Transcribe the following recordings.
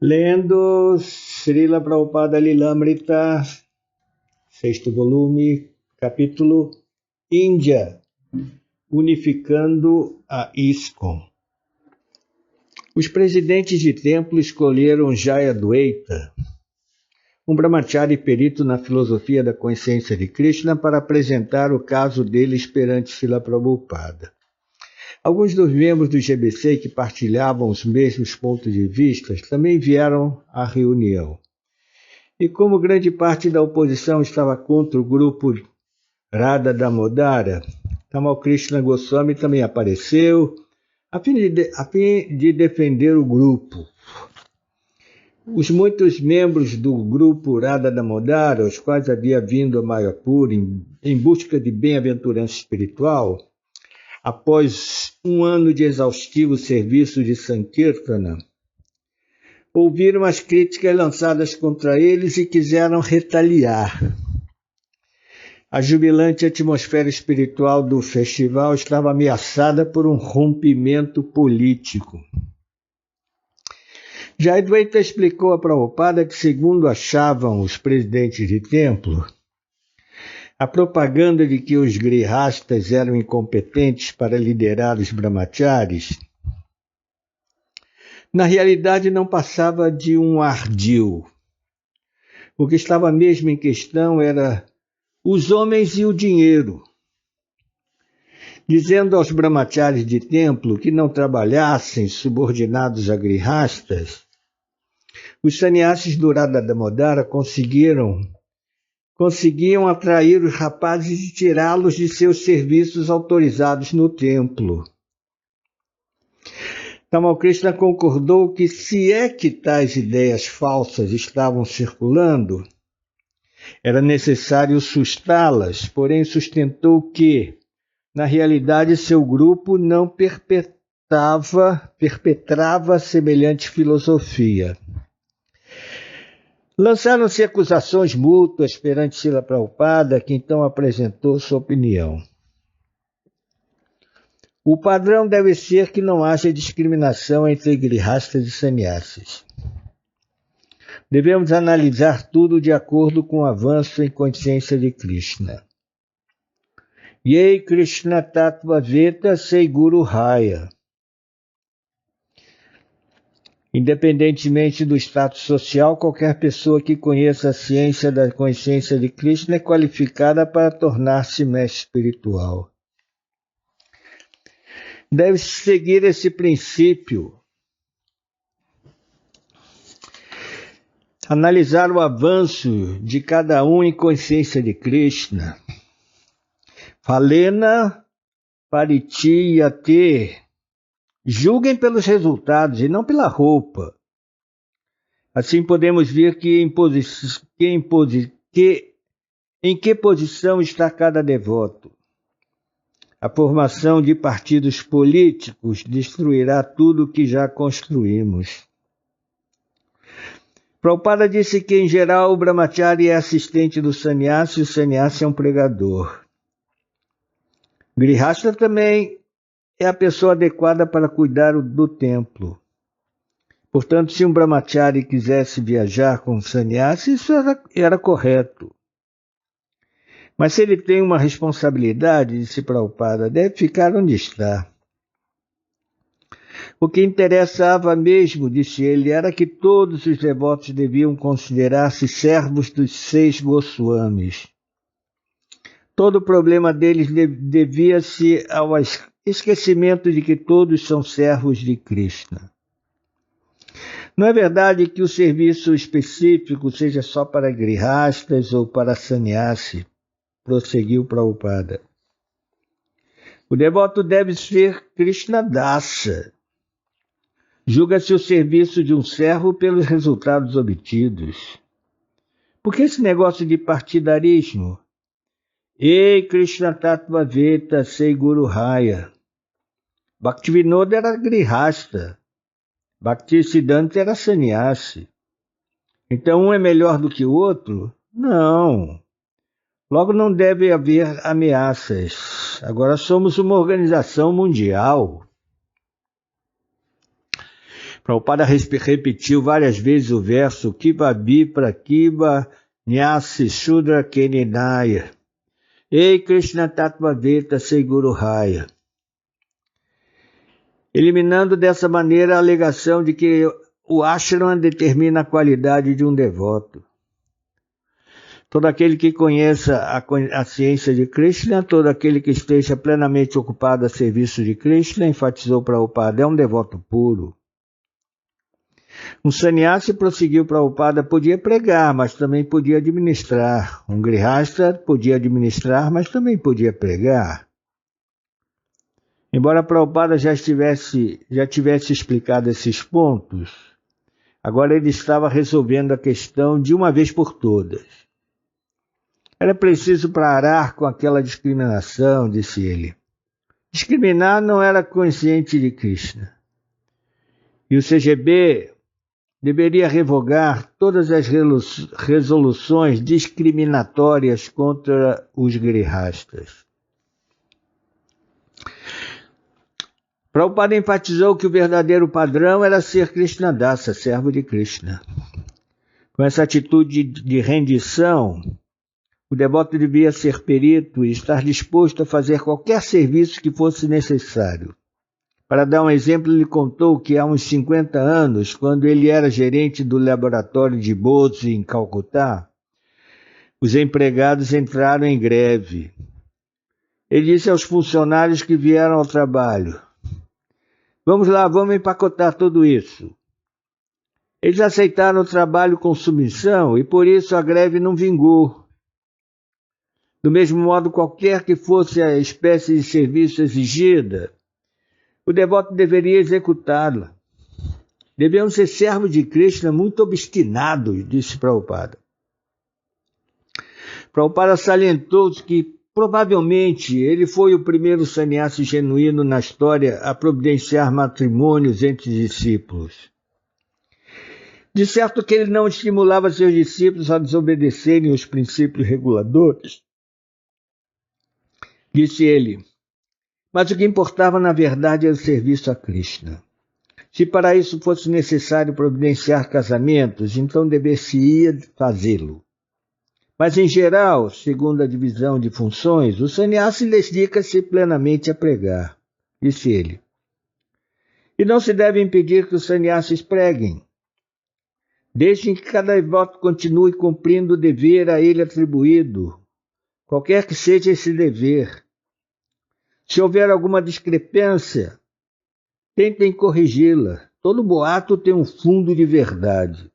Lendo Srila Prabhupada Lilamrita, sexto volume, capítulo Índia, unificando a ISKCON. Os presidentes de templo escolheram Jayadvaita, um brahmachari perito na filosofia da consciência de Krishna, para apresentar o caso deles perante Srila Prabhupada. Alguns dos membros do GBC que partilhavam os mesmos pontos de vista também vieram à reunião. E como grande parte da oposição estava contra o grupo Radha Damodara, Tamal Krishna Goswami também apareceu, a fim de defender o grupo. Os muitos membros do grupo Radha Damodara, os quais havia vindo a Mayapur em busca de bem-aventurança espiritual, após um ano de exaustivo serviço de Sankirtana, ouviram as críticas lançadas contra eles e quiseram retaliar. A jubilante atmosfera espiritual do festival estava ameaçada por um rompimento político. Jayadvaita explicou a Prabhupada que, segundo achavam os presidentes de templo, a propaganda de que os grihastas eram incompetentes para liderar os brahmacharis, na realidade não passava de um ardil. O que estava mesmo em questão era os homens e o dinheiro. Dizendo aos brahmacharis de templo que não trabalhassem subordinados a grihastas, os sannyasis do Radha Damodara conseguiam atrair os rapazes e tirá-los de seus serviços autorizados no templo. Tamal Krishna concordou que, se é que tais ideias falsas estavam circulando, era necessário sustá-las, porém sustentou que, na realidade, seu grupo não perpetrava semelhante filosofia. Lançaram-se acusações mútuas perante Srila Prabhupada, que então apresentou sua opinião. O padrão deve ser que não haja discriminação entre grihastas e sannyasis. Devemos analisar tudo de acordo com o avanço em consciência de Krishna. Yei Krishna Tattva Veta Sei Guru Raya. Independentemente do status social, qualquer pessoa que conheça a ciência da consciência de Krishna é qualificada para tornar-se mestre espiritual. Deve-se seguir esse princípio. Analisar o avanço de cada um em consciência de Krishna. Falena Paritiyate. Julguem pelos resultados e não pela roupa. Assim podemos ver em que posição está cada devoto. A formação de partidos políticos destruirá tudo o que já construímos. Prabhupada disse que, em geral, o brahmachari é assistente do sannyasi e o sannyasi é um pregador. Grihasta também é a pessoa adequada para cuidar do templo. Portanto, se um brahmachari quisesse viajar com um sannyasi, isso era correto. Mas se ele tem uma responsabilidade, disse Prabhupada, deve ficar onde está. O que interessava mesmo, disse ele, era que todos os devotos deviam considerar-se servos dos 6 Goswamis. Todo o problema deles devia-se ao esquecimento de que todos são servos de Krishna. Não é verdade que o serviço específico seja só para grihastas ou para sannyasi, prosseguiu Prabhupada. O devoto deve ser Krishnadasa. Julga-se o serviço de um servo pelos resultados obtidos. Por que esse negócio de partidarismo? Ei Krishna Tattva Veta Sei Guru Raya. Bhaktivinoda era grihasta. Bhaktisiddhanta era sannyasi. Então um é melhor do que o outro? Não. Logo não deve haver ameaças. Agora somos uma organização mundial. Prabhupada repetiu várias vezes o verso Kibabi Prakiba Nyasi Shudra Keninaya. Ei Krishna Tattva Veta Seguro Raya. Eliminando dessa maneira a alegação de que o ashram determina a qualidade de um devoto. Todo aquele que conheça a ciência de Krishna, todo aquele que esteja plenamente ocupado a serviço de Krishna, enfatizou Prabhupada, é um devoto puro. Um sannyasi, prosseguiu Prabhupada, podia pregar, mas também podia administrar. Um grihasta podia administrar, mas também podia pregar. Embora Prabhupada já tivesse explicado esses pontos, agora ele estava resolvendo a questão de uma vez por todas. Era preciso parar com aquela discriminação, disse ele. Discriminar não era consciente de Krishna. E o CGB deveria revogar todas as resoluções discriminatórias contra os grihastas. Prabhupada enfatizou que o verdadeiro padrão era ser Krishnadasa, servo de Krishna. Com essa atitude de rendição, o devoto devia ser perito e estar disposto a fazer qualquer serviço que fosse necessário. Para dar um exemplo, ele contou que há uns 50 anos, quando ele era gerente do laboratório de Bose em Calcutá, os empregados entraram em greve. Ele disse aos funcionários que vieram ao trabalho: vamos lá, vamos empacotar tudo isso. Eles aceitaram o trabalho com submissão e por isso a greve não vingou. Do mesmo modo, qualquer que fosse a espécie de serviço exigida, o devoto deveria executá-la. Devemos ser servos de Krishna muito obstinados, disse Prabhupada. Prabhupada salientou que provavelmente ele foi o primeiro sannyasi genuíno na história a providenciar matrimônios entre discípulos. De certo que ele não estimulava seus discípulos a desobedecerem os princípios reguladores, disse ele, mas o que importava na verdade era o serviço a Krishna. Se para isso fosse necessário providenciar casamentos, então dever-se-ia fazê-lo. Mas em geral, segundo a divisão de funções, o sannyasi dedica-se plenamente a pregar, disse ele. E não se deve impedir que os sannyasis preguem, desde que cada devoto continue cumprindo o dever a ele atribuído, qualquer que seja esse dever. Se houver alguma discrepância, tentem corrigi-la. Todo boato tem um fundo de verdade.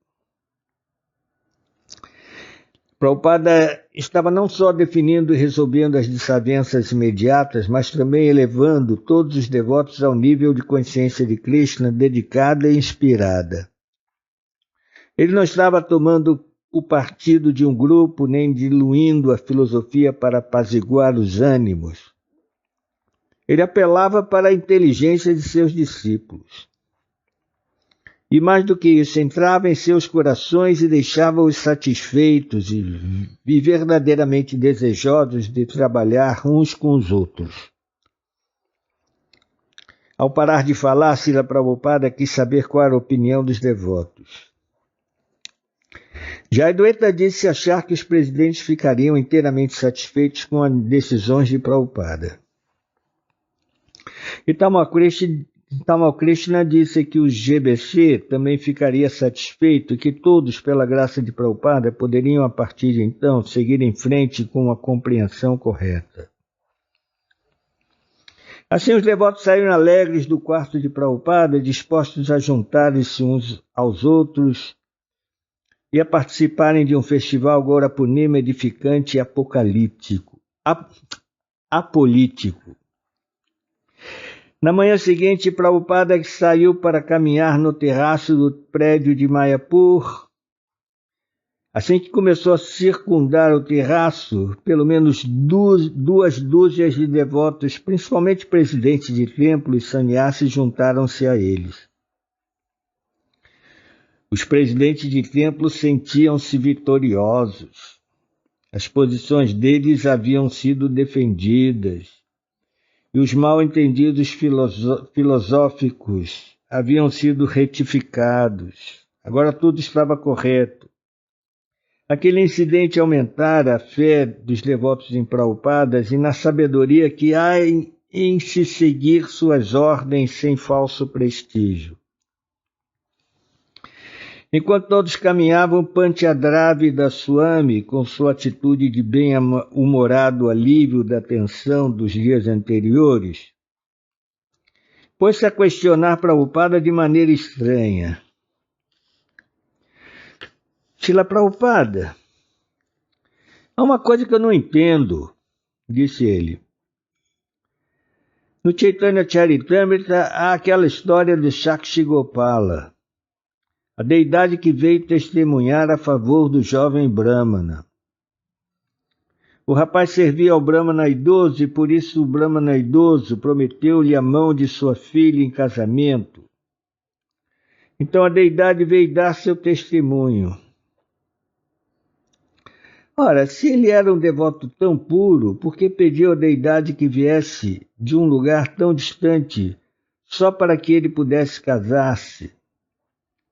Prabhupada estava não só definindo e resolvendo as desavenças imediatas, mas também elevando todos os devotos ao nível de consciência de Krishna dedicada e inspirada. Ele não estava tomando o partido de um grupo, nem diluindo a filosofia para apaziguar os ânimos. Ele apelava para a inteligência de seus discípulos. E mais do que isso, entrava em seus corações e deixava-os satisfeitos e verdadeiramente desejosos de trabalhar uns com os outros. Ao parar de falar, Srila Prabhupada quis saber qual era a opinião dos devotos. Jayadvaita disse achar que os presidentes ficariam inteiramente satisfeitos com as decisões de Prabhupada. E Tamal Krishna disse que o GBC também ficaria satisfeito e que todos, pela graça de Prabhupada, poderiam a partir de então seguir em frente com uma compreensão correta. Assim os devotos saíram alegres do quarto de Prabhupada, dispostos a juntarem-se uns aos outros e a participarem de um festival Gaura Purnima edificante e apolítico. Na manhã seguinte, Prabhupada saiu para caminhar no terraço do prédio de Mayapur. Assim que começou a circundar o terraço, pelo menos duas dúzias de devotos, principalmente presidentes de templo e sannyasis, juntaram-se a eles. Os presidentes de templo sentiam-se vitoriosos. As posições deles haviam sido defendidas. E os mal-entendidos filosóficos haviam sido retificados. Agora tudo estava correto. Aquele incidente aumentara a fé dos devotos em Prabhupada e na sabedoria que há em se seguir suas ordens sem falso prestígio. Enquanto todos caminhavam, Pantyadravida Swami, com sua atitude de bem-humorado alívio da tensão dos dias anteriores, pôs-se a questionar Prabhupada de maneira estranha. Srila Prabhupada, há uma coisa que eu não entendo, disse ele. No Chaitanya Charitamrita há aquela história do Sakshi Gopala, a deidade que veio testemunhar a favor do jovem Brahmana. O rapaz servia ao Brahmana idoso e por isso o Brahmana idoso prometeu-lhe a mão de sua filha em casamento. Então a deidade veio dar seu testemunho. Ora, se ele era um devoto tão puro, por que pediu à deidade que viesse de um lugar tão distante só para que ele pudesse casar-se?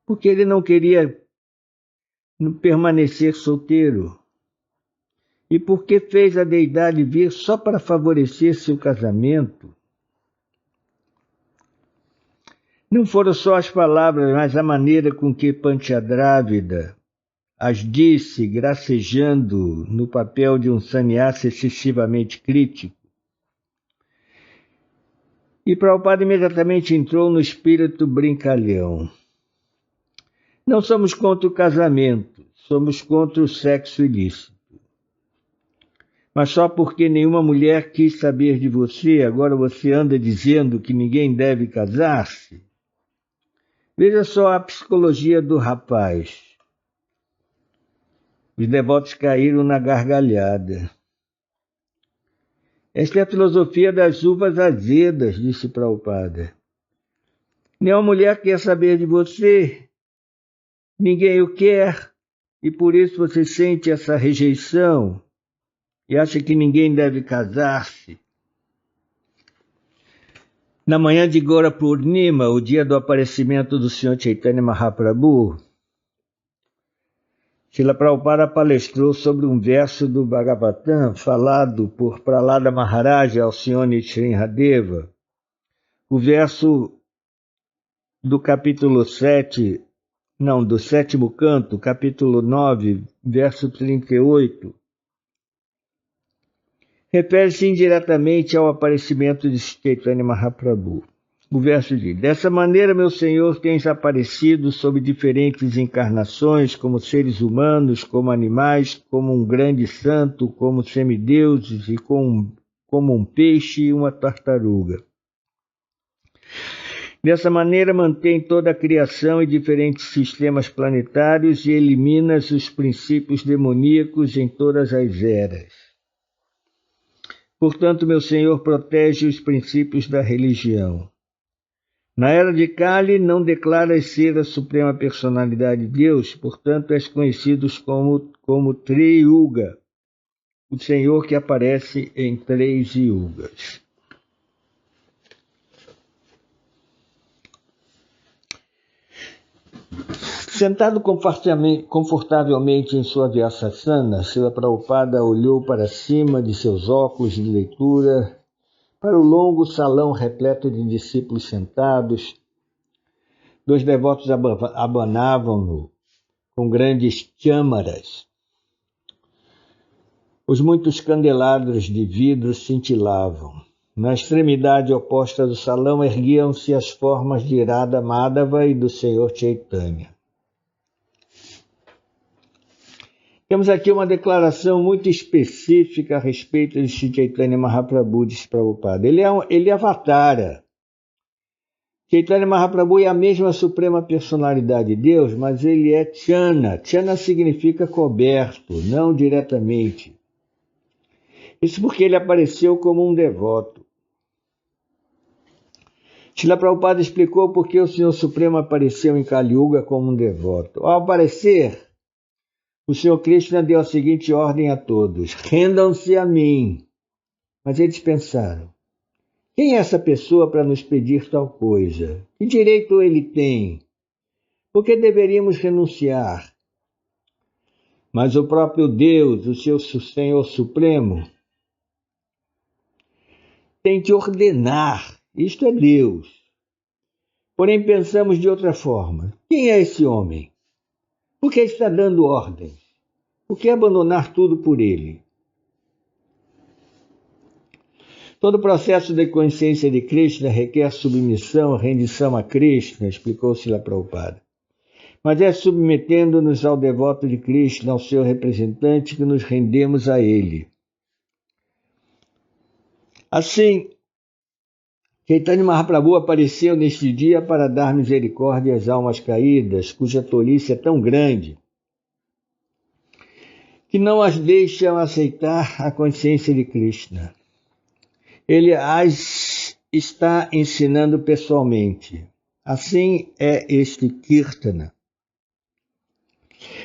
Porque ele não queria permanecer solteiro. E por que fez a deidade vir só para favorecer seu casamento? Não foram só as palavras, mas a maneira com que Pantyadravida as disse, gracejando no papel de um sannyasi excessivamente crítico. E Prabhupada imediatamente entrou no espírito brincalhão. Não somos contra o casamento, somos contra o sexo ilícito. Mas só porque nenhuma mulher quis saber de você, agora você anda dizendo que ninguém deve casar-se? Veja só a psicologia do rapaz. Os devotos caíram na gargalhada. Esta é a filosofia das uvas azedas, disse Prabhupada. Nenhuma mulher quer saber de você, ninguém o quer, e por isso você sente essa rejeição e acha que ninguém deve casar-se. Na manhã de Gora Purnima, o dia do aparecimento do Sr. Chaitanya Mahaprabhu, Srila Prabhupada palestrou sobre um verso do Bhagavatam falado por Prahlada Maharaja ao Sr. Nrsimhadeva. O verso do capítulo 7, do sétimo canto, capítulo 9, verso 38, refere-se indiretamente ao aparecimento de Chaitanya Mahaprabhu. O verso diz: dessa maneira, meu Senhor, tens aparecido sob diferentes encarnações, como seres humanos, como animais, como um grande santo, como semideuses e como um peixe e uma tartaruga. Dessa maneira, mantém toda a criação e diferentes sistemas planetários e eliminas os princípios demoníacos em todas as eras. Portanto, meu Senhor, protege os princípios da religião. Na era de Kali, não declaras ser a suprema personalidade de Deus, portanto, és conhecido como Tri-Yuga, o Senhor que aparece em 3 yugas. Sentado confortavelmente em sua Vyasasana, Srila Prabhupada olhou para cima de seus óculos de leitura, para o longo salão repleto de discípulos sentados. 2 devotos abanavam-no com grandes chamaras. Os muitos candelabros de vidro cintilavam. Na extremidade oposta do salão erguiam-se as formas de Radha Madhava e do Senhor Chaitanya. Temos aqui uma declaração muito específica a respeito de Sri Chaitanya Mahaprabhu, diz Prabhupada. Ele é avatara. Chaitanya Mahaprabhu é a mesma suprema personalidade de Deus, mas ele é Chana. Chana significa coberto, não diretamente. Isso porque ele apareceu como um devoto. Srila Prabhupada explicou por que o Senhor Supremo apareceu em Kali Yuga como um devoto. Ao aparecer, o Senhor Krishna deu a seguinte ordem a todos: rendam-se a mim. Mas eles pensaram: Quem é essa pessoa para nos pedir tal coisa? Que direito ele tem? Por que deveríamos renunciar? Mas o próprio Deus, o seu Senhor Supremo, tem que ordenar. Isto é Deus. Porém, pensamos de outra forma. Quem é esse homem? Por que está dando ordens? Por que abandonar tudo por ele? Todo o processo de consciência de Krishna requer submissão, rendição a Krishna, explicou Srila Prabhupada. Mas é submetendo-nos ao devoto de Krishna, ao seu representante, que nos rendemos a ele. Assim, Chaitanya Mahaprabhu apareceu neste dia para dar misericórdia às almas caídas, cuja tolice é tão grande que não as deixam aceitar a consciência de Krishna. Ele as está ensinando pessoalmente. Assim é este Kirtana.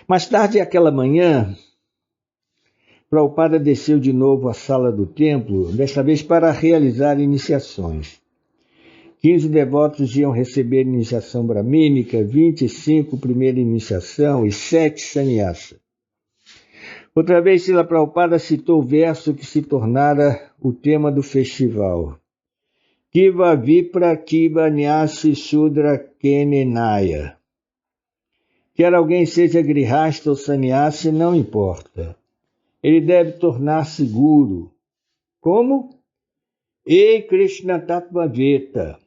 Mais tarde, aquela manhã, Prabhupada desceu de novo à sala do templo, desta vez para realizar iniciações. 15 devotos iam receber iniciação bramínica, 25 primeira iniciação e 7 sannyasa. Outra vez, Srila Prabhupada citou o verso que se tornara o tema do festival. Kiva Vipra Kiva Nyasi Sudra Kenenaya. Quer alguém seja grihasta ou sannyasi, não importa. Ele deve tornar-se guru. Como? Ei Krishna Tattvaveta.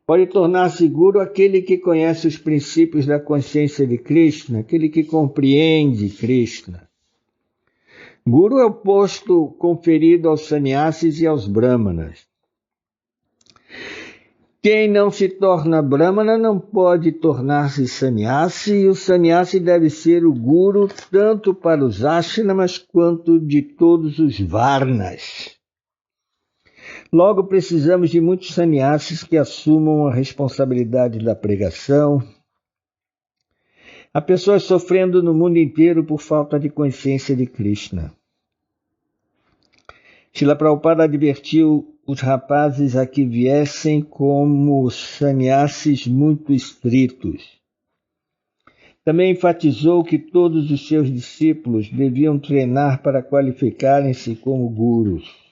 Pode tornar-se guru aquele que conhece os princípios da consciência de Krishna, aquele que compreende Krishna. Guru é o posto conferido aos sannyasis e aos brahmanas. Quem não se torna brahmana não pode tornar-se sannyasi, e o sannyasi deve ser o guru tanto para os ashramas quanto de todos os varnas. Logo, precisamos de muitos sannyasis que assumam a responsabilidade da pregação. Há pessoas sofrendo no mundo inteiro por falta de consciência de Krishna. Srila Prabhupada advertiu os rapazes a que viessem como sannyasis muito estritos. Também enfatizou que todos os seus discípulos deviam treinar para qualificarem-se como gurus.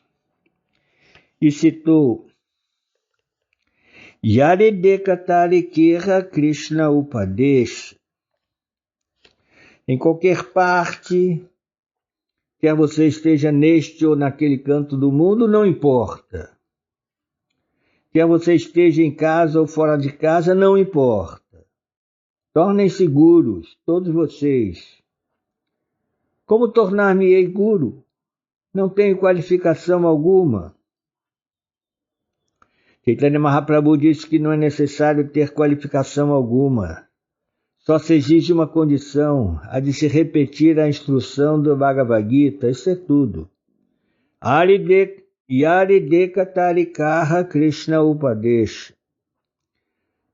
E citou Yaridekatarikera Krishna Upadesh. Em qualquer parte, quer você esteja neste ou naquele canto do mundo, não importa. Quer você esteja em casa ou fora de casa, não importa. Tornem-se gurus, todos vocês. Como tornar-me-ei guru? Não tenho qualificação alguma. Chaitanya Mahaprabhu disse que não é necessário ter qualificação alguma. Só se exige uma condição, a de se repetir a instrução do Bhagavad Gita, isso é tudo. Yaridekatarikaha Krishna Upadesh.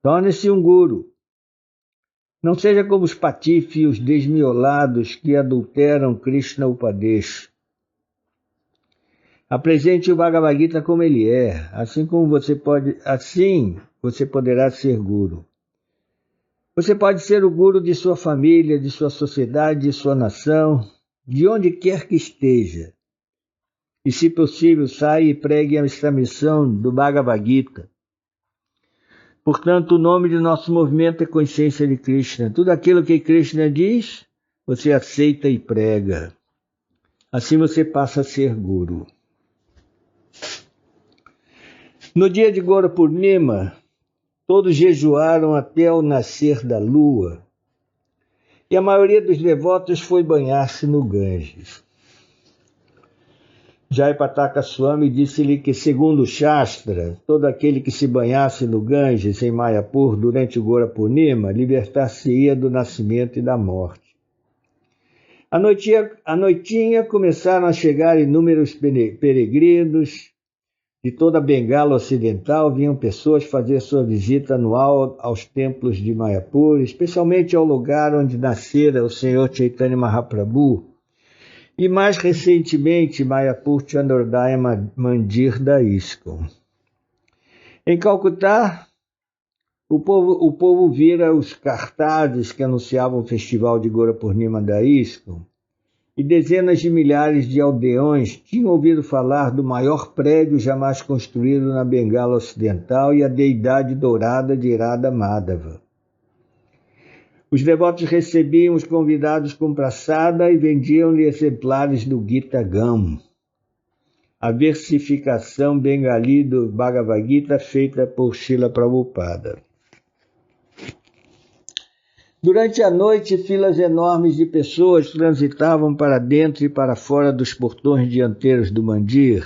Torne-se um guru. Não seja como os patífios desmiolados que adulteram Krishna Upadesh. Apresente o Bhagavad Gita como ele é, assim você poderá ser guru. Você pode ser o guru de sua família, de sua sociedade, de sua nação, de onde quer que esteja. E, se possível, saia e pregue esta missão do Bhagavad Gita. Portanto, o nome de nosso movimento é Consciência de Krishna. Tudo aquilo que Krishna diz, você aceita e prega. Assim você passa a ser guru. No dia de Gora Purnima, todos jejuaram até o nascer da lua, e a maioria dos devotos foi banhar-se no Ganges. Jayapataka Swami disse-lhe que, segundo o Shastra, todo aquele que se banhasse no Ganges, em Mayapur, durante o Gora Purnima, libertar-se-ia do nascimento e da morte. À noitinha começaram a chegar inúmeros peregrinos. De toda a Bengala Ocidental vinham pessoas fazer sua visita anual aos templos de Mayapur, especialmente ao lugar onde nascera o Senhor Chaitanya Mahaprabhu, e mais recentemente Mayapur Chandrodaya Mandir da ISKCON. Em Calcutá, o povo vira os cartazes que anunciavam o festival de Gora Purnima da ISKCON, e dezenas de milhares de aldeões tinham ouvido falar do maior prédio jamais construído na Bengala Ocidental e a deidade dourada de Radha Madhava. Os devotos recebiam os convidados com praçada e vendiam-lhe exemplares do Gita Gam, a versificação bengali do Bhagavad Gita feita por Srila Prabhupada. Durante a noite, filas enormes de pessoas transitavam para dentro e para fora dos portões dianteiros do mandir.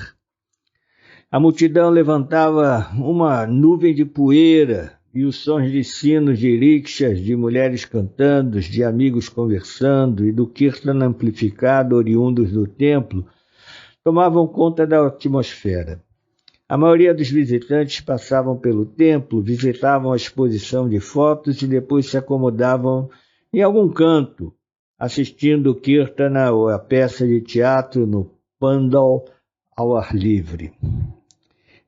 A multidão levantava uma nuvem de poeira e os sons de sinos de rickshaws, de mulheres cantando, de amigos conversando e do kirtan amplificado oriundos do templo tomavam conta da atmosfera. A maioria dos visitantes passavam pelo templo, visitavam a exposição de fotos e depois se acomodavam em algum canto, assistindo o Kirtana ou a peça de teatro no pandal ao ar livre.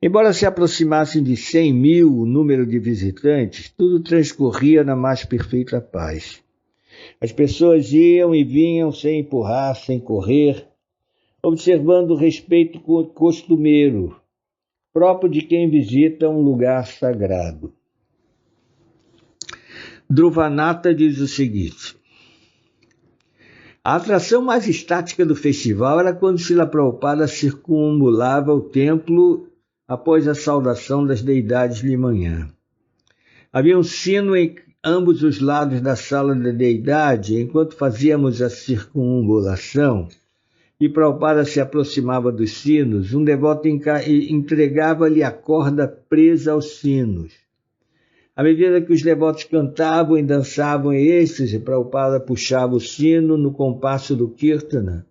Embora se aproximassem de 100 mil o número de visitantes, tudo transcorria na mais perfeita paz. As pessoas iam e vinham sem empurrar, sem correr, observando o respeito costumeiro, próprio de quem visita um lugar sagrado. Dhruvanata diz o seguinte: a atração mais estática do festival era quando Srila Prabhupada circunambulava o templo após a saudação das deidades de manhã. Havia um sino em ambos os lados da sala da deidade, enquanto fazíamos a circunambulação, e Prabhupada se aproximava dos sinos, um devoto entregava-lhe a corda presa aos sinos. À medida que os devotos cantavam e dançavam em êxtase, Prabhupada puxava o sino no compasso do Kirtana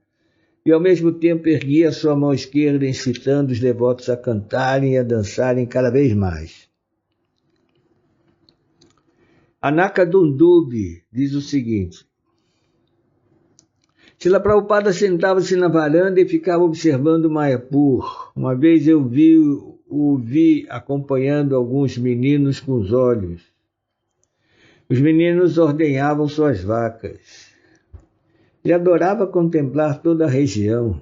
e ao mesmo tempo erguia sua mão esquerda, incitando os devotos a cantarem e a dançarem cada vez mais. Anaka Dundubi diz o seguinte: Srila Prabhupada sentava-se na varanda e ficava observando Mayapur. Uma vez eu o vi acompanhando alguns meninos com os olhos. Os meninos ordenhavam suas vacas. Ele adorava contemplar toda a região.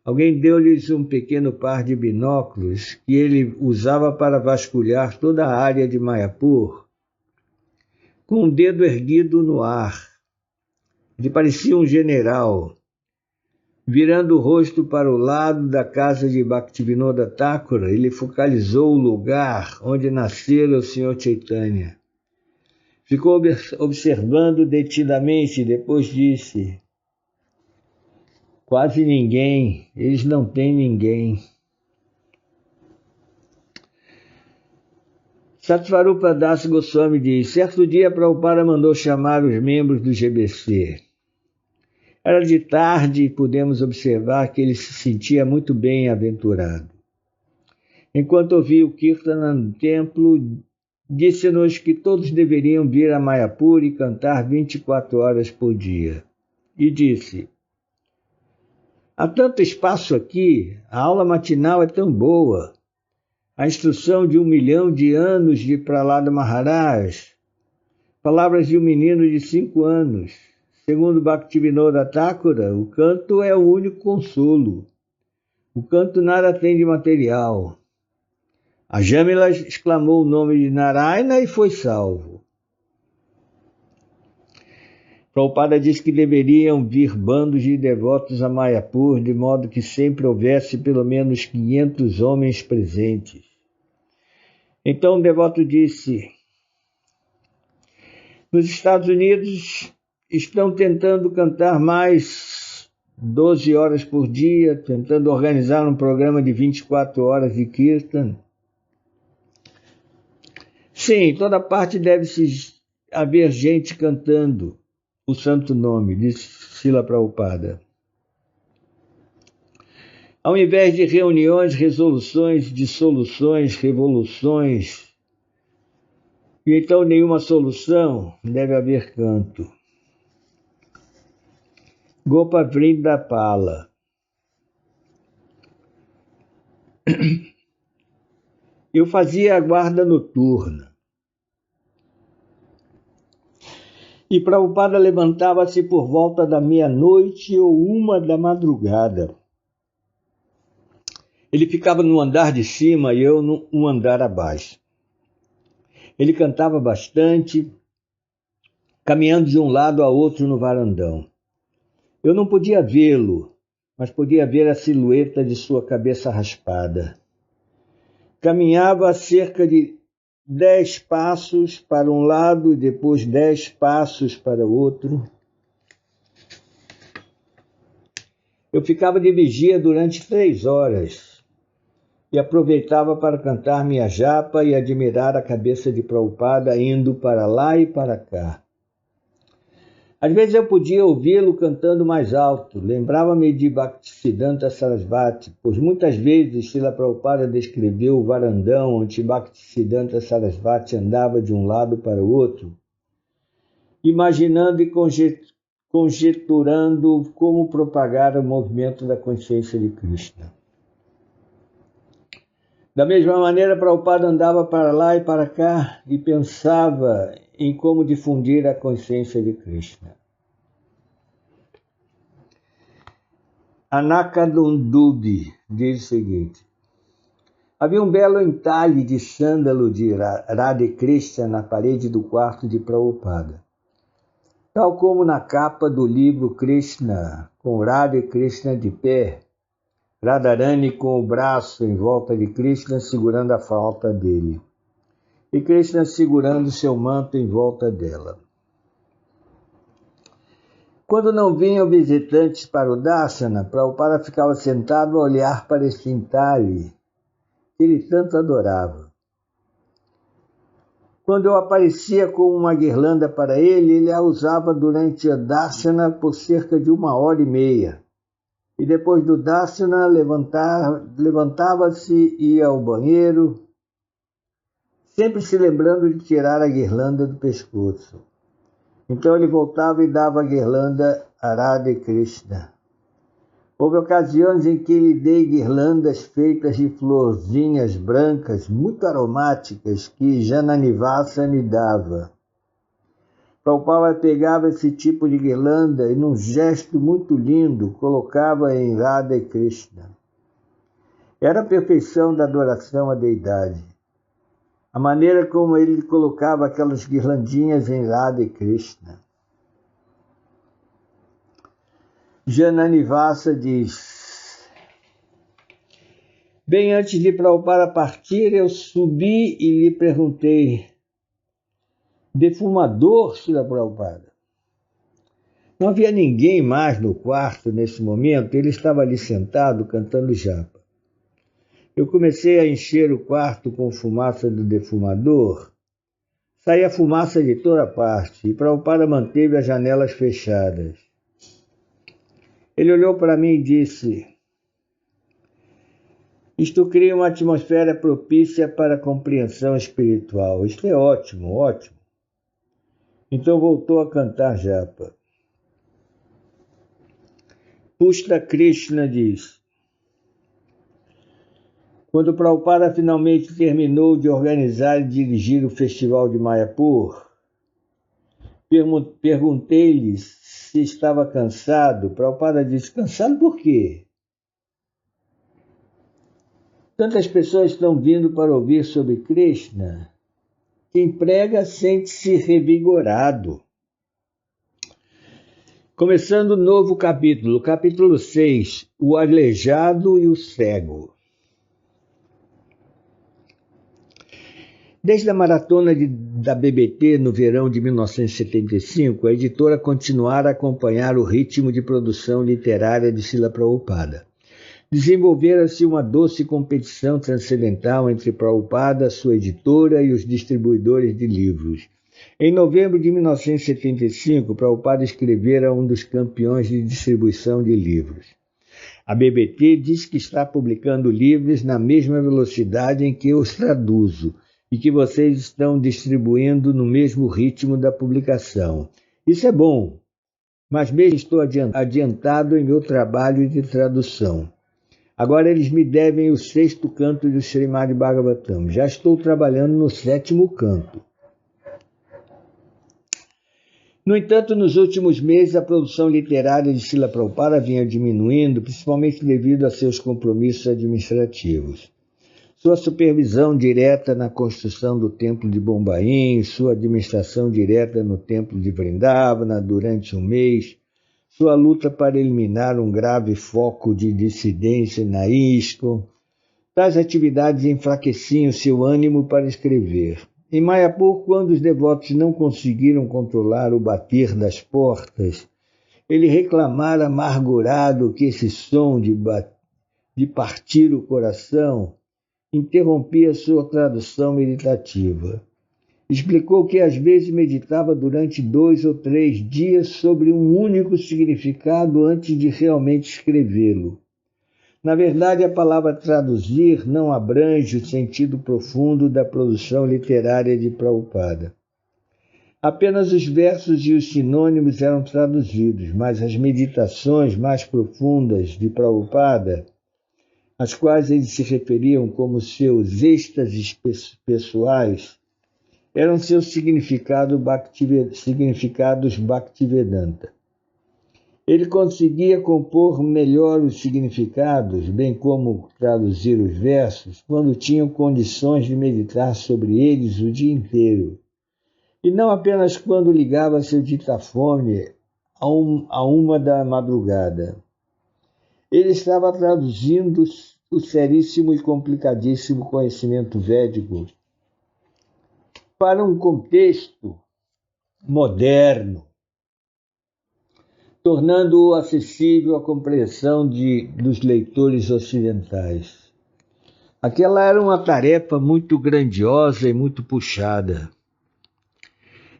Alguém deu-lhes um pequeno par de binóculos que ele usava para vasculhar toda a área de Mayapur, com o dedo erguido no ar. Ele parecia um general, virando o rosto para o lado da casa de Bhaktivinoda Thakura. Ele focalizou o lugar onde nascera o Sr. Chaitanya. Ficou observando detidamente e depois disse: quase ninguém, eles não têm ninguém. Sattvarupa Das Goswami diz: certo dia Prabhupada mandou chamar os membros do GBC. Era de tarde e pudemos observar que ele se sentia muito bem-aventurado. Enquanto ouvia o Kirtana no templo, disse-nos que todos deveriam vir a Mayapur e cantar 24 horas por dia. E disse: há tanto espaço aqui, a aula matinal é tão boa, a instrução de 1 milhão de anos de Prahlada Maharaj, palavras de um menino de 5 anos. Segundo Bhaktivinoda Thakura, o canto é o único consolo. O canto nada tem de material. A Jamila exclamou o nome de Narayana e foi salvo. Prabhupada diz que deveriam vir bandos de devotos a Mayapur, de modo que sempre houvesse pelo menos 500 homens presentes. Então o devoto disse: nos Estados Unidos estão tentando cantar mais 12 horas por dia, tentando organizar um programa de 24 horas de Kirtan. Sim, em toda parte deve-se haver gente cantando o santo nome, disse Srila Prabhupada. Ao invés de reuniões, resoluções, dissoluções, revoluções, e então nenhuma solução, deve haver canto. Gopavridhapala. Eu fazia a guarda noturna. E Prabhupada levantava-se por volta da meia-noite ou 1 da madrugada. Ele ficava no andar de cima e eu no andar abaixo. Ele cantava bastante, caminhando de um lado a outro no varandão. Eu não podia vê-lo, mas podia ver a silhueta de sua cabeça raspada. Caminhava cerca de 10 passos para um lado e depois 10 passos para o outro. Eu ficava de vigia durante 3 horas e aproveitava para cantar minha japa e admirar a cabeça de Prabhupada indo para lá e para cá. Às vezes eu podia ouvi-lo cantando mais alto. Lembrava-me de Bhaktisiddhanta Sarasvati, pois muitas vezes Srila Prabhupada descreveu o varandão onde Bhaktisiddhanta Sarasvati andava de um lado para o outro, imaginando e conjecturando como propagar o movimento da consciência de Krishna. Da mesma maneira, Prabhupada andava para lá e para cá e pensava em como difundir a consciência de Krishna. Anakadundubi diz o seguinte: havia um belo entalhe de sândalo de Radha Krishna na parede do quarto de Prabhupada, tal como na capa do livro Krishna, com Radha Krishna de pé, Radharani com o braço em volta de Krishna segurando a falta dele, e Krishna segurando seu manto em volta dela. Quando não vinham visitantes para o Darshana, Prabhupada ficava sentado a olhar para esse entalhe que ele tanto adorava. Quando eu aparecia com uma guirlanda para ele, ele a usava durante a Darshana por cerca de 1h30. E depois do Darshana, levantava-se e ia ao banheiro, sempre se lembrando de tirar a guirlanda do pescoço. Então ele voltava e dava a guirlanda a Radha Krishna. Houve ocasiões em que lhe dei guirlandas feitas de florzinhas brancas, muito aromáticas, que Jananivasa me dava. Prabhupada pegava esse tipo de guirlanda e, num gesto muito lindo, colocava em Radha Krishna. Era a perfeição da adoração à deidade. A maneira como ele colocava aquelas guirlandinhas em Radha Krishna. Jananivasa diz: bem antes de Prabhupada partir, eu subi e lhe perguntei: defumador, Srila Prabhupada? Não havia ninguém mais no quarto nesse momento, ele estava ali sentado cantando japa. Eu comecei a encher o quarto com fumaça do defumador. Saía fumaça de toda parte e Prabhupada manteve as janelas fechadas. Ele olhou para mim e disse: isto cria uma atmosfera propícia para a compreensão espiritual. Isto é ótimo, ótimo. Então voltou a cantar japa. Pushta Krishna diz: quando Prabhupada finalmente terminou de organizar e dirigir o festival de Mayapur, perguntei-lhe se estava cansado. Prabhupada disse: cansado por quê? Tantas pessoas estão vindo para ouvir sobre Krishna. Quem prega sente-se revigorado. Começando o novo capítulo, capítulo 6, o aleijado e o cego. Desde a maratona da BBT no verão de 1975, a editora continuara a acompanhar o ritmo de produção literária de Srila Prabhupada. Desenvolvera-se uma doce competição transcendental entre Prabhupada, sua editora e os distribuidores de livros. Em novembro de 1975, Prabhupada escrevera um dos campeões de distribuição de livros. A BBT diz que está publicando livros na mesma velocidade em que eu os traduzo, e que vocês estão distribuindo no mesmo ritmo da publicação. Isso é bom. mas mesmo estou adiantado em meu trabalho de tradução. Agora eles me devem o 6º canto do Srimad Bhagavatam. Já estou trabalhando no 7º canto. No entanto, nos últimos meses, a produção literária de Srila Prabhupada vinha diminuindo, principalmente devido a seus compromissos administrativos. Sua supervisão direta na construção do Templo de Bombaim, sua administração direta no Templo de Vrindavana durante um mês, sua luta para eliminar um grave foco de dissidência na ISKCON. Tais atividades enfraqueciam seu ânimo para escrever. Em Mayapur, quando os devotos não conseguiram controlar o bater das portas, ele reclamara amargurado que esse som de partir o coração interrompia sua tradução meditativa. Explicou que às vezes meditava durante 2 ou 3 dias sobre um único significado antes de realmente escrevê-lo. Na verdade, a palavra traduzir não abrange o sentido profundo da produção literária de Prabhupada. Apenas os versos e os sinônimos eram traduzidos, mas as meditações mais profundas de Prabhupada, às quais eles se referiam como seus êxtases pessoais, eram seus significados Bhaktivedanta. Ele conseguia compor melhor os significados, bem como traduzir os versos, quando tinha condições de meditar sobre eles o dia inteiro, e não apenas quando ligava seu ditafone a 1 da madrugada. Ele estava traduzindo o seríssimo e complicadíssimo conhecimento védico para um contexto moderno, tornando-o acessível à compreensão dos leitores ocidentais. Aquela era uma tarefa muito grandiosa e muito puxada.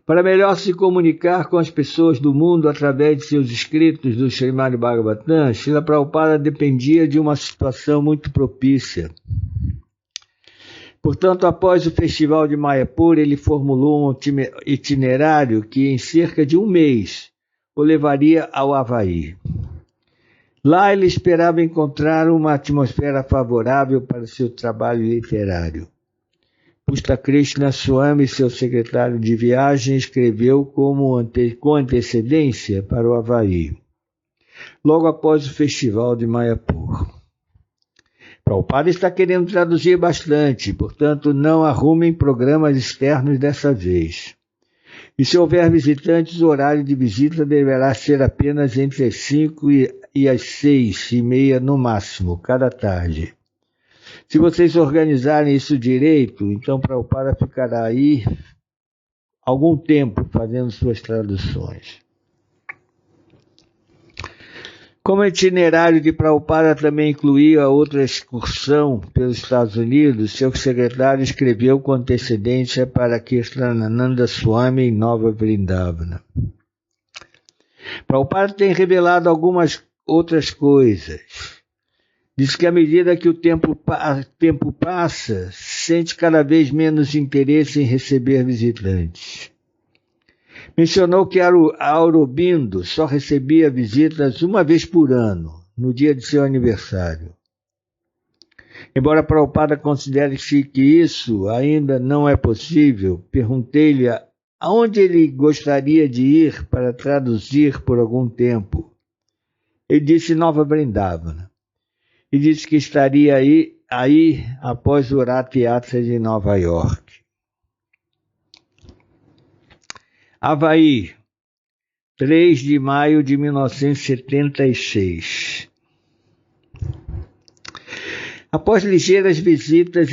Para melhor se comunicar com as pessoas do mundo através de seus escritos do Srimad Bhagavatam, Srila Prabhupada dependia de uma situação muito propícia. Portanto, após o Festival de Mayapur, ele formulou um itinerário que, em cerca de um mês, o levaria ao Havaí. Lá ele esperava encontrar uma atmosfera favorável para seu trabalho literário. Pusta Krishna Swami, seu secretário de viagem, escreveu com antecedência para o Havaí, logo após o Festival de Mayapur. Prabhupada está querendo traduzir bastante, portanto não arrumem programas externos dessa vez. E se houver visitantes, o horário de visita deverá ser apenas entre as 5 e as 6:30 no máximo, cada tarde. Se vocês organizarem isso direito, então Prabhupada ficará aí algum tempo fazendo suas traduções. Como o itinerário de Prabhupada também incluía outra excursão pelos Estados Unidos, seu secretário escreveu com antecedência para Kirtanananda Swami em Nova Vrindavana. Prabhupada tem revelado algumas outras coisas. Diz que à medida que o tempo passa, sente cada vez menos interesse em receber visitantes. Mencionou que Aurobindo só recebia visitas uma vez por ano, no dia de seu aniversário. Embora Prabhupada considere que isso ainda não é possível, perguntei-lhe aonde ele gostaria de ir para traduzir por algum tempo. Ele disse Nova Vrindavana. E disse que estaria aí após o Rath Yatra de Nova York. Havaí, 3 de maio de 1976. Após ligeiras visitas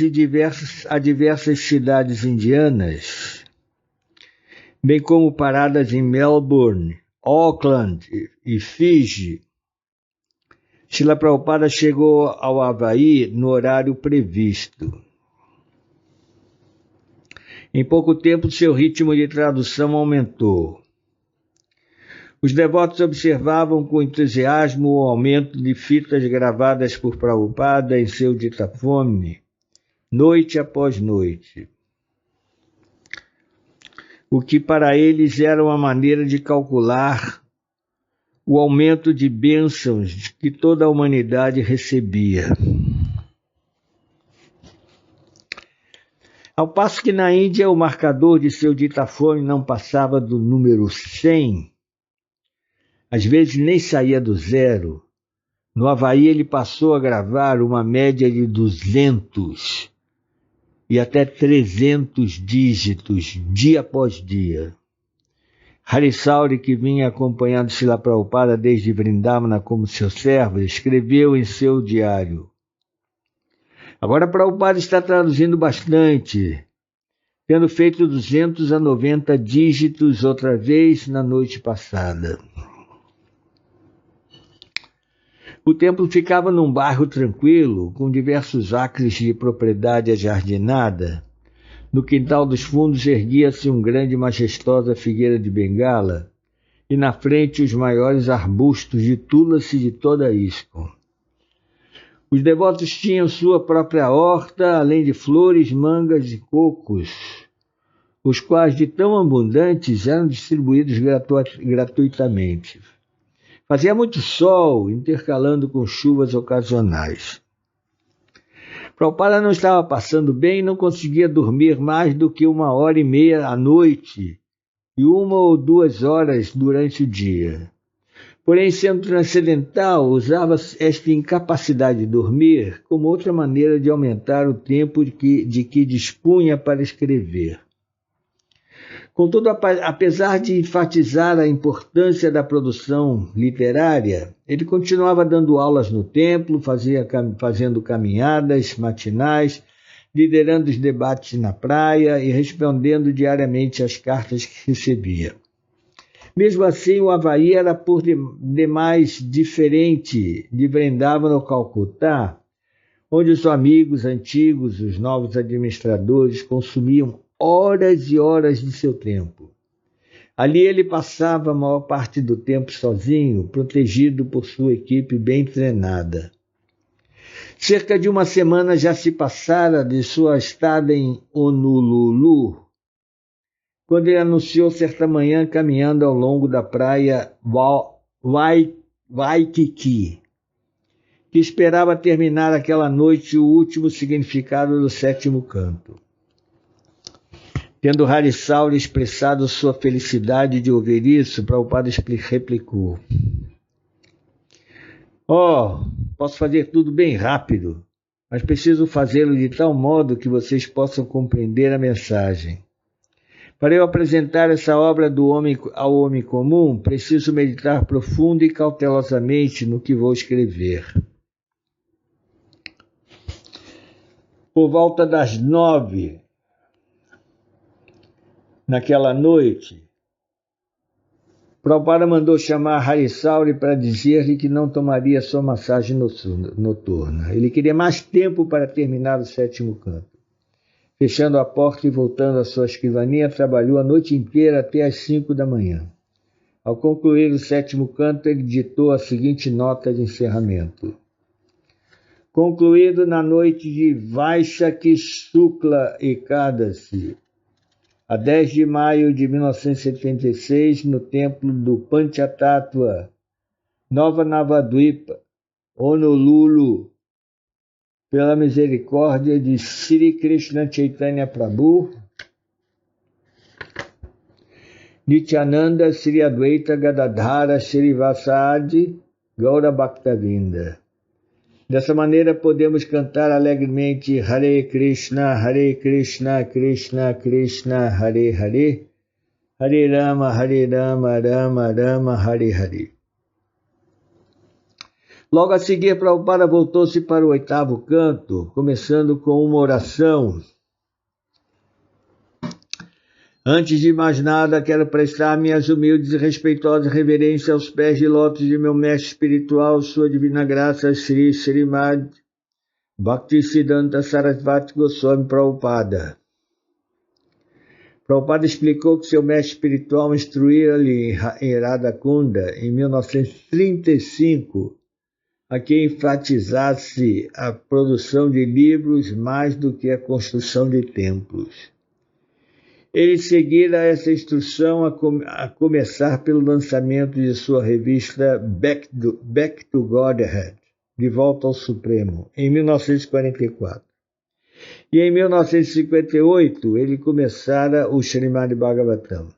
a diversas cidades indianas, bem como paradas em Melbourne, Auckland e Fiji, Srila Prabhupada chegou ao Havaí no horário previsto. Em pouco tempo, seu ritmo de tradução aumentou. Os devotos observavam com entusiasmo o aumento de fitas gravadas por Prabhupada em seu ditafone, noite após noite, o que para eles era uma maneira de calcular o aumento de bênçãos que toda a humanidade recebia. Ao passo que na Índia o marcador de seu ditafone não passava do número 100, às vezes nem saía do 0, no Havaí ele passou a gravar uma média de 200 e até 300 dígitos, dia após dia. Hari Sauri, que vinha acompanhando Srila Prabhupada desde Vrindavana como seu servo, escreveu em seu diário: agora Prabhupada está traduzindo bastante, tendo feito 290 dígitos outra vez na noite passada. O templo ficava num bairro tranquilo, com diversos acres de propriedade ajardinada. No quintal dos fundos erguia-se uma grande e majestosa figueira de bengala, e na frente os maiores arbustos de tulasi de toda a ISKCON. Os devotos tinham sua própria horta, além de flores, mangas e cocos, os quais, de tão abundantes, eram distribuídos gratuitamente. Fazia muito sol, intercalando com chuvas ocasionais. Prabhupada não estava passando bem e não conseguia dormir mais do que 1h30 à noite e 1 ou 2 horas durante o dia. Porém, sendo transcendental, usava esta incapacidade de dormir como outra maneira de aumentar o tempo de que dispunha para escrever. Contudo, apesar de enfatizar a importância da produção literária, ele continuava dando aulas no templo, fazendo caminhadas matinais, liderando os debates na praia e respondendo diariamente às cartas que recebia. Mesmo assim, o Havaí era por demais diferente de Vrindavana ou Calcutá, onde os amigos antigos, os novos administradores, consumiam horas e horas de seu tempo. Ali ele passava a maior parte do tempo sozinho, protegido por sua equipe bem treinada. Cerca de 1 semana já se passara de sua estada em Honolulu, quando ele anunciou certa manhã caminhando ao longo da praia Waikiki, que esperava terminar aquela noite o último significado do 7º canto. Tendo Hari Sauri expressado sua felicidade de ouvir isso, Prabhupada replicou: posso fazer tudo bem rápido, mas preciso fazê-lo de tal modo que vocês possam compreender a mensagem. Para eu apresentar essa obra ao homem comum, preciso meditar profundo e cautelosamente no que vou escrever. Por volta das 9, naquela noite, Prabhupada mandou chamar Hari Sauri para dizer-lhe que não tomaria sua massagem noturna. Ele queria mais tempo para terminar o 7º canto. Fechando a porta e voltando à sua escrivaninha, trabalhou a noite inteira até às 5 da manhã. Ao concluir o 7º canto, ele ditou a seguinte nota de encerramento: concluído na noite de Vaishakhi Shukla Ekadasi, a 10 de maio de 1976, no templo do Panchatattva, Nova Navadvipa, Honolulu, pela misericórdia de Sri Krishna Chaitanya Prabhu, Nityananda Sri Advaita Gadadhara Srivasadi Gaura Bhaktavinda. Dessa maneira podemos cantar alegremente Hare Krishna, Krishna Krishna, Hare Hare, Hare Rama, Rama Rama, Hare Hare. Logo a seguir, Prabhupada voltou-se para o 8º canto, começando com uma oração. Antes de mais nada, quero prestar minhas humildes e respeitosas reverências aos pés de lótus de meu mestre espiritual, sua divina graça, Srimad Bhaktisiddhanta Sarasvati Goswami Prabhupada. Prabhupada explicou que seu mestre espiritual instruíra-lhe em Radhakunda, em 1935, a que enfatizasse a produção de livros mais do que a construção de templos. Ele seguira essa instrução a começar pelo lançamento de sua revista Back to Godhead, De Volta ao Supremo, em 1944. E em 1958, ele começara o Srimad Bhagavatam.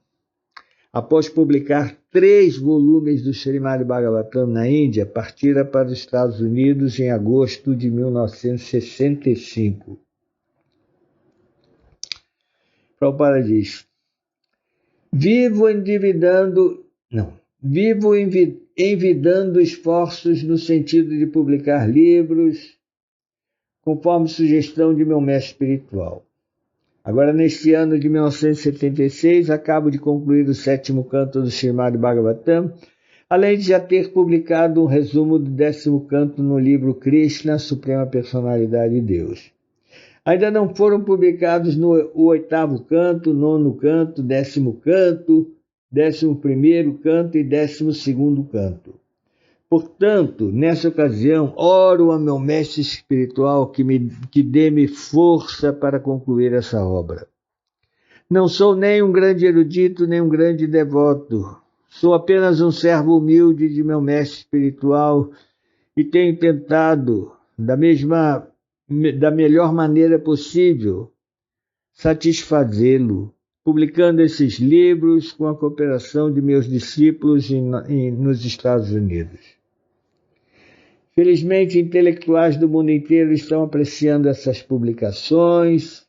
Após publicar 3 volumes do Srimad Bhagavatam na Índia, partira para os Estados Unidos em agosto de 1965. Prabhupada diz: vivo envidando esforços no sentido de publicar livros, conforme sugestão de meu mestre espiritual. Agora, neste ano de 1976, acabo de concluir o 7º canto do Srimad Bhagavatam, além de já ter publicado um resumo do 10º canto no livro Krishna, Suprema Personalidade de Deus. Ainda não foram publicados o 8º canto, 9º canto, 10º canto, 11º canto e 12º canto. Portanto, nessa ocasião, oro a meu mestre espiritual que dê-me força para concluir essa obra. Não sou nem um grande erudito, nem um grande devoto. Sou apenas um servo humilde de meu mestre espiritual e tenho tentado, da melhor maneira possível, satisfazê-lo, publicando esses livros com a cooperação de meus discípulos nos Estados Unidos. Felizmente, intelectuais do mundo inteiro estão apreciando essas publicações.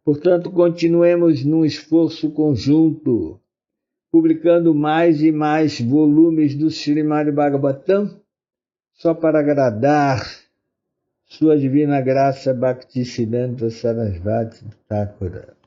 Portanto, continuemos num esforço conjunto, publicando mais e mais volumes do Srimad Bhagavatam, só para agradar Sua Divina Graça Bhaktisiddhanta Sarasvati Thakura.